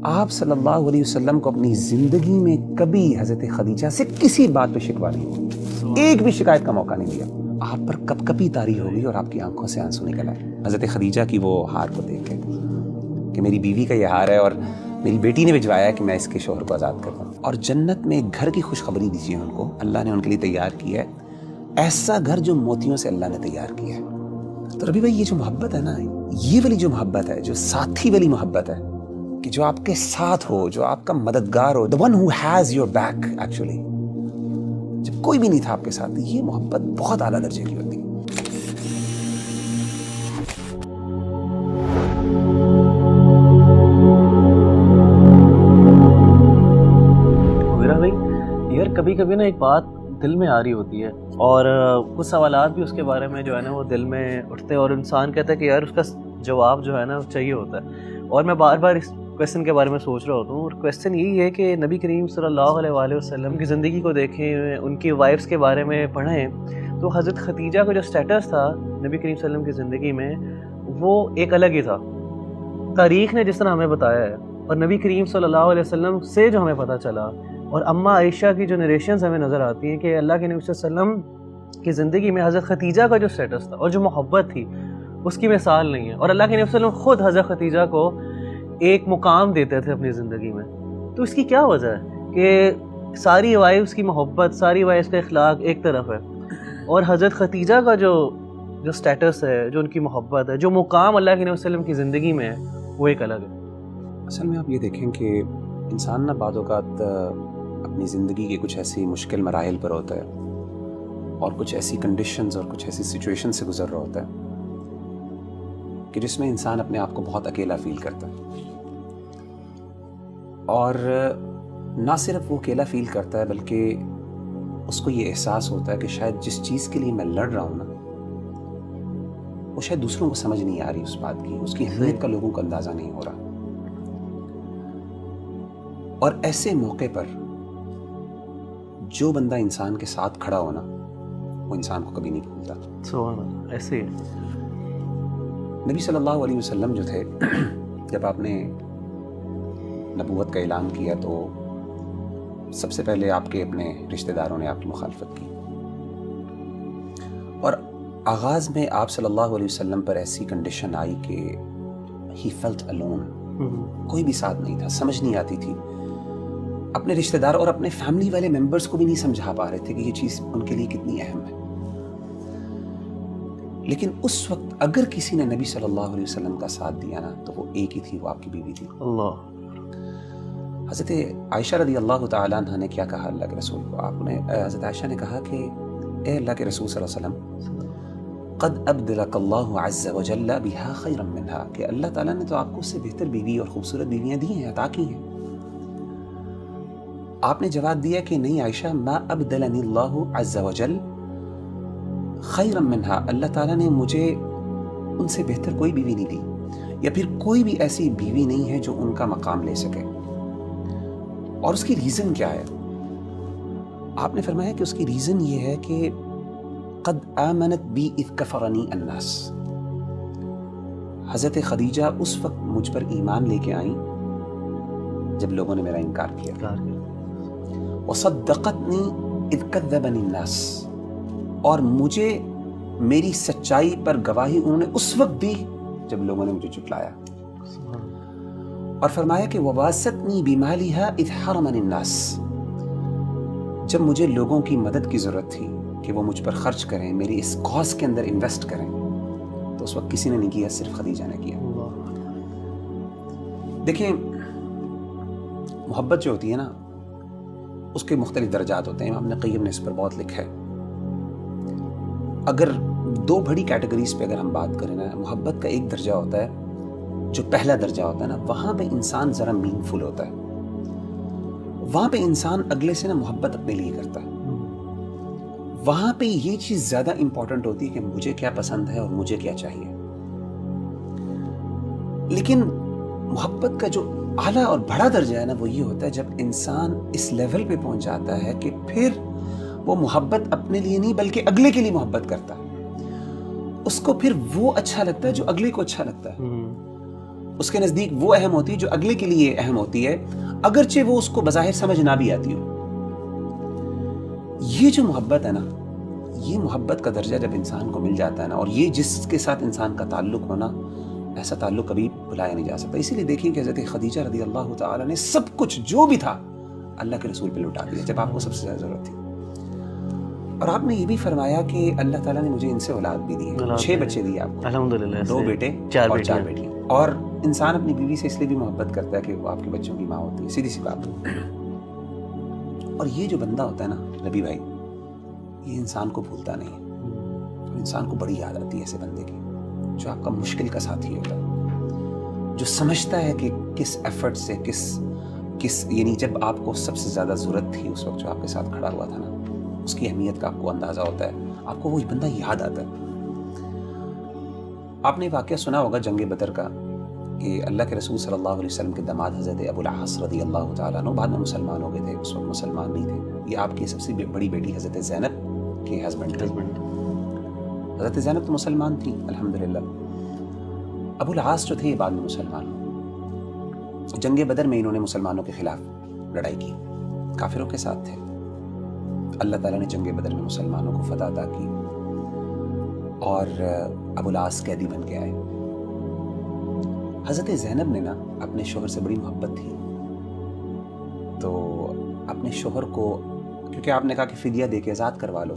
آپ صلی اللہ علیہ وسلم کو اپنی زندگی میں کبھی حضرت خدیجہ سے کسی بات پہ شکوہ نہیں ہوا، ایک بھی شکایت کا موقع نہیں دیا. آپ پر کپ کپی طاری ہو گئی اور آپ کی آنکھوں سے آنسو نکل آئے حضرت خدیجہ کی وہ ہار کو دیکھ کے کہ میری بیوی کا یہ ہار ہے اور میری بیٹی نے بھجوایا ہے کہ میں اس کے شوہر کو آزاد کر دوں. اور جنت میں ایک گھر کی خوشخبری دیجیے ان کو، اللہ نے ان کے لیے تیار کیا ہے ایسا گھر جو موتیوں سے اللہ نے تیار کیا ہے. تو ربی بھائی، یہ جو محبت ہے نا، یہ والی جو محبت ہے، جو ساتھی والی محبت ہے کہ جو آپ کے ساتھ ہو، جو آپ کا مددگار ہو، the one who has your back actually، جب کوئی بھی نہیں تھا آپ کے ساتھ، یہ محبت بہت اعلیٰ درجے کی ہوتی ہے. یار کبھی کبھی نا ایک بات دل میں آ رہی ہوتی ہے اور کچھ سوالات بھی اس کے بارے میں جو ہے نا وہ دل میں اٹھتے ہیں اور انسان کہتا ہے کہ یار اس کا جواب جو ہے نا چاہیے ہوتا ہے. اور میں بار بار اس کویسچن کے بارے میں سوچ رہا ہوتا ہوں، اور کویسچن یہی ہے کہ نبی کریم صلی اللہ علیہ وآلہ وسلم کی زندگی کو دیکھیں، ان کی وائفس کے بارے میں پڑھیں تو حضرت خدیجہ کا جو سٹیٹس تھا نبی کریم صلی اللہ علیہ وسلم کی زندگی میں وہ ایک الگ ہی تھا. تاریخ نے جس طرح ہمیں بتایا ہے اور نبی کریم صلی اللہ علیہ وسلم سے جو ہمیں پتہ چلا اور اماں عائشہ کی جو نریشنز ہمیں نظر آتی ہیں کہ اللہ کے نبی صلی اللہ علیہ وسلم کی زندگی میں حضرت خدیجہ کا جو سٹیٹس تھا اور جو محبت تھی اس کی مثال نہیں ہے. اور اللہ کے نبی صلی اللہ علیہ وسلم خود حضرت خدیجہ کو ایک مقام دیتے تھے اپنی زندگی میں. تو اس کی کیا وجہ ہے کہ ساری وائفس کی محبت، ساری وائفس کا اخلاق ایک طرف ہے اور حضرت خدیجہ کا جو سٹیٹس ہے، جو ان کی محبت ہے، جو مقام اللہ کے نبی صلی اللہ علیہ وسلم کی زندگی میں ہے وہ ایک الگ ہے. اصل میں آپ یہ دیکھیں کہ انسان نہ بعض اوقات اپنی زندگی کے کچھ ایسی مشکل مراحل پر ہوتا ہے اور کچھ ایسی کنڈیشنز اور کچھ ایسی سچویشن سے گزر رہا ہوتا ہے کہ جس میں انسان اپنے آپ کو بہت اکیلا فیل کرتا ہے. اور نہ صرف وہ اکیلا فیل کرتا ہے بلکہ اس کو یہ احساس ہوتا ہے کہ شاید جس چیز کے لیے میں لڑ رہا ہوں نا وہ شاید دوسروں کو سمجھ نہیں آ رہی اس بات کی، اس کی اہمیت کا لوگوں کو اندازہ نہیں ہو رہا. اور ایسے موقع پر جو بندہ انسان کے ساتھ کھڑا ہونا وہ انسان کو کبھی نہیں بھولتا. سبحان اللہ. ایسے ہی نبی صلی اللہ علیہ وسلم جو تھے، جب آپ نے نبوت کا اعلان کیا تو سب سے پہلے آپ کے اپنے رشتہ داروں نے آپ کی مخالفت کی اور آغاز میں آپ صلی اللہ علیہ وسلم پر ایسی کنڈیشن آئی کہ ہی فیلٹ الون، کوئی بھی ساتھ نہیں تھا، سمجھ نہیں آتی تھی. اپنے رشتہ دار اور اپنے فیملی والے ممبرز کو بھی نہیں سمجھا پا رہے تھے کہ یہ چیز ان کے لیے کتنی اہم ہے. لیکن اس وقت اگر کسی نے نبی صلی اللہ علیہ وسلم کا ساتھ دیا نا تو وہ ایک ہی تھی، وہ آپ کی بیوی تھی. اللہ. حضرت عائشہ رضی اللہ تعالیٰ عنہ نے کیا کہا اللہ کے رسول کو؟ آپ نے حضرت عائشہ نے کہا کہ اے اللہ کے رسول صلی اللہ علیہ وسلم، قد ابدلک اللہ عز وجل بها خیرا منها، کہ اللہ تعالیٰ نے تو آپ کو اس سے بہتر بیوی اور خوبصورت بیویاں دی ہیں، عطا کی ہیں. آپ نے جواب دیا کہ نہیں عائشہ، ما ابدلنی اللہ عز وجل خیرا منها، اللہ تعالیٰ نے مجھے ان سے بہتر کوئی بیوی نہیں دی، یا پھر کوئی بھی ایسی بیوی نہیں ہے جو ان کا مقام لے سکے. اور اس کی ریزن کیا ہے؟ آپ نے فرمایا کہ اس کی ریزن یہ ہے کہ قد آمنت بی اذ کفرنی الناس، حضرت خدیجہ اس وقت مجھ پر ایمان لے کے آئیں جب لوگوں نے میرا انکار کیا. وصدقتنی اذ کذبنی الناس، اور مجھے میری سچائی پر گواہی انہوں نے اس وقت دی جب لوگوں نے مجھے جھٹلایا. اور فرمایا کہ وواستنی بمالھا اذ حرمنی الناس، جب مجھے لوگوں کی مدد کی ضرورت تھی کہ وہ مجھ پر خرچ کریں، میری اس کاز کے اندر انویسٹ کریں، تو اس وقت کسی نے نہیں کیا، صرف خدیجہ نے کیا. دیکھیں محبت جو ہوتی ہے نا اس کے مختلف درجات ہوتے ہیں. امام قیم نے اس پر بہت لکھا ہے. اگر دو بڑی کیٹیگریز پہ اگر ہم بات کریں نا، محبت کا ایک درجہ ہوتا ہے جو پہلا درجہ ہوتا ہے نا، وہاں پہ انسان ذرا میننگ فل ہوتا ہے، وہاں پہ انسان اگلے سے نا محبت اپنے لیے کرتا ہے، وہاں پہ یہ چیز زیادہ امپورٹنٹ ہوتی ہے کہ مجھے کیا پسند ہے اور مجھے کیا چاہیے. لیکن محبت کا جو اعلیٰ اور بڑا درجہ ہے نا وہ یہ ہوتا ہے جب انسان اس لیول پہ پہنچ جاتا ہے کہ پھر وہ محبت اپنے لیے نہیں بلکہ اگلے کے لیے محبت کرتا ہے. اس کو پھر وہ اچھا لگتا ہے جو اگلے کو اچھا لگتا ہے. اس کے نزدیک وہ اہم ہوتی ہے جو اگلے کے لیے اہم ہوتی ہے، اگرچہ وہ اس کو بظاہر سمجھ نہ بھی آتی ہو۔ یہ جو محبت ہے نا، یہ محبت کا درجہ جب انسان کو مل جاتا ہے نا، اور یہ جس کے ساتھ انسان کا تعلق ہونا، ایسا تعلق کبھی بلایا نہیں جا سکتا۔ اسی لیے دیکھیں کہ حضرت خدیجہ رضی اللہ تعالیٰ نے سب کچھ جو بھی تھا اللہ کے رسول پہ لوٹا دیا جب آپ کو سب سے زیادہ ضرورت تھی۔ اور آپ نے یہ بھی فرمایا کہ اللہ تعالیٰ نے مجھے ان سے اولاد بھی دی ہے، 6 بچے دیے آپ کو، الحمدللہ، 2 بیٹے اور 4 بیٹیاں۔ اور انسان اپنی بیوی سے اس لیے بھی محبت کرتا ہے کہ وہ آپ کے بچوں کی ماں ہوتی ہے، سیدھی سی بات۔ اور یہ جو بندہ ہوتا ہے نا نبی بھائی، یہ انسان کو بھولتا نہیں ہے، انسان کو بڑی یاد آتی ہے ایسے بندے کی جو آپ کا مشکل کا ساتھی ہوتا ہے، جو سمجھتا ہے کہ کس ایفرٹ سے کس یعنی جب آپ کو سب سے زیادہ ضرورت تھی اس وقت جو آپ کے ساتھ کھڑا ہوا تھا نا، اس کی اہمیت کا آپ کو اندازہ ہوتا ہے، آپ کو وہ بندہ یاد آتا ہے۔ آپ نے واقعہ سنا ہوگا جنگ بدر کا کہ اللہ کے رسول صلی اللہ علیہ وسلم کے داماد حضرت ابو العاص رضی اللہ تعالیٰ عنہ بعد میں مسلمان ہو گئے تھے، اس وقت مسلمان نہیں تھے۔ یہ آپ کی سب سے بڑی بیٹی حضرت زینب کے ہسبینڈ، حضرت زینب تو مسلمان تھی الحمدللہ، ابو العاص جو تھے یہ بعد میں مسلمان ہوئے۔ جنگ بدر میں انہوں نے مسلمانوں کے خلاف لڑائی کی، کافروں کے ساتھ تھے۔ اللہ تعالیٰ نے جنگ بدر میں مسلمانوں کو فتح عطا کی اور ابو العاص قیدی بن کے آئے۔ حضرت زینب نے نا اپنے شوہر سے بڑی محبت تھی، تو اپنے شوہر کو، کیونکہ آپ نے کہا کہ فدیہ دے کے آزاد کروا لو،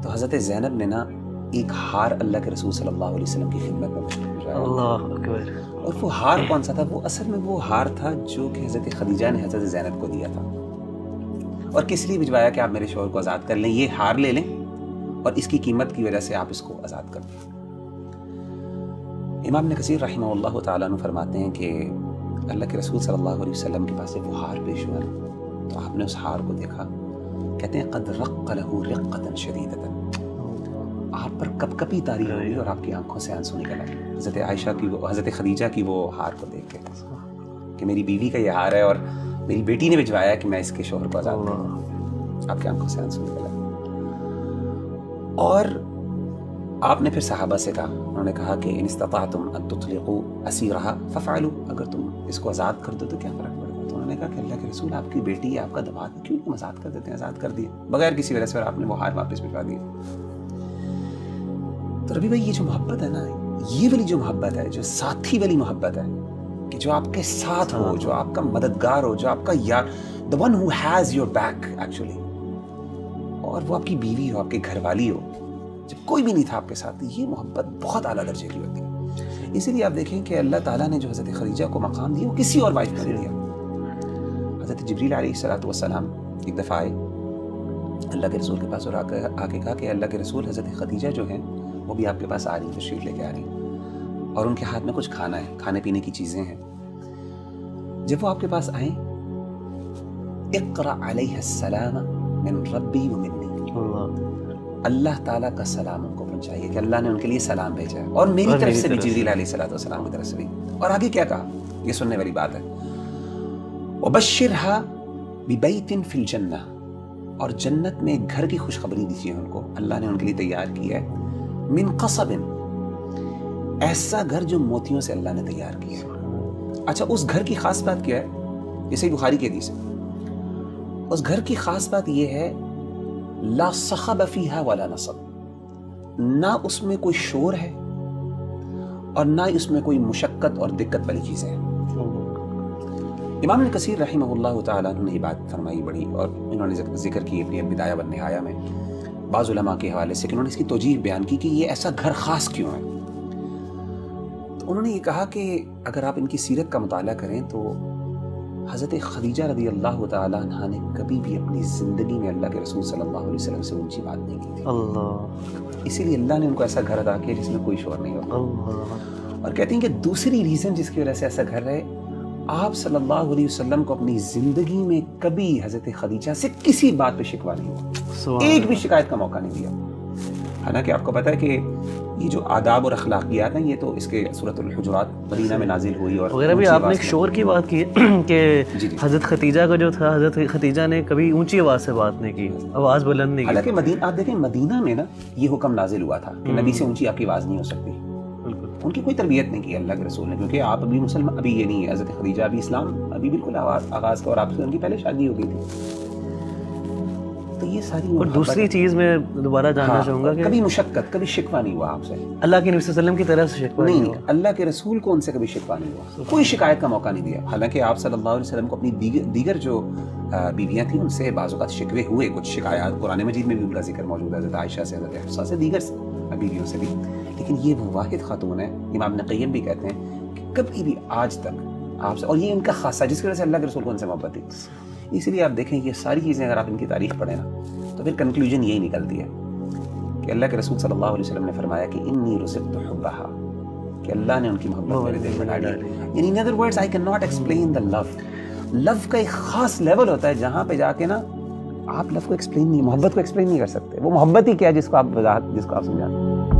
تو حضرت زینب نے نا ایک ہار اللہ کے رسول صلی اللہ علیہ وسلم کی خدمت میں بھیجا۔ اللہ اکبر۔ اور وہ ہار کون سا تھا؟ وہ اصل میں وہ ہار تھا جو کہ حضرت خدیجہ نے حضرت زینب کو دیا تھا، اور کس لیے بھجوایا کہ آپ میرے شوہر کو آزاد کر لیں، یہ ہار لے لیں اور اس کی قیمت کی وجہ سے آپ اس کو آزاد کر دیں۔ امام ابن کثیر رحمہ اللہ تعالیٰ عنہ فرماتے ہیں کہ اللہ کے رسول صلی اللہ علیہ وسلم کے پاس وہ ہار پیش ہوا تو آپ نے اس ہار کو دیکھا، کہتے ہیں قد رق له رقة شدیدة، آپ پر کپ کپی تاری ہوئی اور آپ کی آنکھوں سے آنسو نکل آئے حضرت عائشہ کی، حضرت خدیجہ کی وہ ہار کو دیکھ کے کہ میری بیوی کا یہ ہار ہے اور میری بیٹی نے بھجوایا کہ میں اس کے شوہر کو آزاد کروں، آپ کی آنکھوں سے آنسو نکل آئے۔ اور آپ نے پھر صحابہ سے کہا، انہوں نے کہا کہ ان استطعتم ان تطلقوا اسیرها ففعلوا، اگر تم اس کو آزاد کر دو تو کیا فرق پڑے گا؟ تو انہوں نے کہا کہ اللہ کے رسول آپ کی بیٹی ہے، آپ کا داماد ہے، کیوں تم آزاد کر دیتے ہیں؟ آزاد کر دیے بغیر کسی وجہ سے، اور آپ نے وہ ہار واپس بھجوا دیے۔ تو ربی بھائی یہ جو محبت ہے نا، یہ والی جو محبت ہے، جو ساتھی والی محبت ہے، کہ جو آپ کے ساتھ ہو، جو آپ کا مددگار ہو، جو آپ کا یار، the one who has your back actually، اور وہ آپ کی بیوی ہو، آپ کے گھر والی ہو، جب کوئی بھی نہیں تھا آپ کے ساتھ، یہ محبت بہت اعلیٰ درجے کی ہوتی ہے۔ اسی لیے آپ دیکھیں کہ اللہ تعالیٰ نے جو حضرت خدیجہ کو مقام دیا وہ کسی اور وائف کو نہیں دیا۔ حضرت جبریل علیہ السلام ایک دفعہ آئے اللہ کے رسول کے پاس اور آ کے کہا کہ اللہ کے رسول حضرت خدیجہ جو ہیں وہ بھی آپ کے پاس آ رہی ہیں، تشریف لے کے آ رہی ہیں، اور ان کے ہاتھ میں کچھ کھانا ہے، کھانے پینے کی چیزیں ہیں۔ جب وہ آپ کے پاس آئیں، اقرأ علیہ السلام من ربی و منی، اللہ تعالیٰ کا سلام ان کو پہنچائیے کہ اللہ نے ان کے لیے سلام بھیجا ہے، اور میری طرف سے بھی جبریل علیہ السلام کی طرف سے بھی۔ اور آگے کیا کہا، یہ سننے والی بات ہے، وَبَشِّرْهَا بِبَيْتٍ فِي الْجَنَّةِ، اور جنت میں ایک گھر کی خوشخبری دیجیے ان کو، اللہ نے ان کے لیے تیار کیا ہے، من قصب، ایسا گھر جو موتیوں سے اللہ نے تیار کیا ہے۔ اچھا، اس گھر کی خاص بات کیا ہے؟ جیسے بخاری کی حدیث ہے، اس گھر کی خاص بات یہ ہے لا صخب فیہا ولا نصب، نہ اس میں کوئی شور ہے اور نہ اس میں کوئی مشقت اور دقت والی چیزیں ہیں۔ امام ابن کثیر رحمہ اللہ تعالیٰ نے یہ بات فرمائی بڑی، اور انہوں نے ذکر کی اپنی بدایہ والنہایہ میں بعض علماء کے حوالے سے کہ انہوں نے اس کی توجیہ بیان کی کہ یہ ایسا گھر خاص کیوں ہے۔ تو انہوں نے یہ کہا کہ اگر آپ ان کی سیرت کا مطالعہ کریں تو حضرت خدیجہ رضی اللہ تعالیٰ عنہ نے کبھی بھی اپنی زندگی میں اللہ کے رسول صلی اللہ علیہ وسلم سے اونچی بات نہیں کی تھی، اللہ، اسی لیے اللہ نے ان کو ایسا گھر عطا کیا جس میں کوئی شور نہیں ہوتا۔ اللہ، اور کہتے ہیں کہ دوسری ریزن جس کی وجہ سے ایسا گھر ہے، آپ صلی اللہ علیہ وسلم کو اپنی زندگی میں کبھی حضرت خدیجہ سے کسی بات پہ شکوہ نہیں ہوا، ایک بھی شکایت کا موقع نہیں دیا۔ حالانکہ آپ کو پتہ ہے کہ یہ جو آداب اور اخلاقیات ہیں یہ تو اس کے سورۃ الحجرات مدینہ میں نازل ہوئی، اور وغیرہ بھی آپ نے ایک شور کی بات کی کہ حضرت خدیجہ کا جو تھا، حضرت خدیجہ نے کبھی اونچی آواز سے بات نہیں کی، آواز بلند نہیں کی۔ حالانکہ آپ دیکھیں مدینہ میں نا یہ حکم نازل ہوا تھا کہ نبی سے اونچی آپ کی آواز نہیں ہو سکتی، ان کی کوئی تربیت نہیں کی اللہ کے رسول نے, کیونکہ آپ ابھی مسلمان, ابھی یہ نہیں ہے, حضرت خدیجہ ابھی اسلام ابھی بالکل آغاز کا, اور آپ سے ان کی پہلے شادی ہو گئی تھی. تو یہ ساری اور دوسری چیز میں دوبارہ جاننا چاہوں گا کہ کبھی مشقت, کبھی شکوہ نہیں ہوا آپ سے, اللہ کے نبی صلی اللہ علیہ وسلم کی طرف سے شکوہ نہیں, اللہ کے رسول کو ان سے کبھی شکوہ نہیں ہوا, کوئی شکایت کا موقع نہیں دیا. حالانکہ آپ صلی اللہ علیہ وسلم کو اپنی دیگر جو بیویاں تھیں ان سے بعض اوقات شکوے ہوئے, کچھ شکایات قرآن مجید میں بھی ان کا ذکر موجود ہے, حضرت عائشہ سے, حضرت حفصہ سے, دیگر بیویوں سے بھی. لیکن یہ وہ واحد خاتون ہے, امام ابن قیم بھی کہتے ہیں کہ کبھی بھی آج تک آپ سے, اور یہ ان کا خاصہ جس کی وجہ سے اللہ کے رسول کو ان سے محبت تھی. اس لیے آپ دیکھیں یہ ساری چیزیں اگر آپ ان کی تاریخ پڑھیں نا تو پھر کنکلوژن یہی نکلتی ہے کہ اللہ کے رسول صلی اللہ علیہ وسلم نے فرمایا کہ انی رزقت حبھا, کہ اللہ نے ان کی محبت میرے دل میں ڈالی. یعنی in other words I cannot explain the love. لو کا ایک خاص لیول ہوتا ہے جہاں پہ جا کے نا آپ لو کو ایکسپلین نہیں, محبت کو ایکسپلین نہیں کر سکتے. وہ محبت ہی کیا جس کو آپ سمجھاتے ہیں.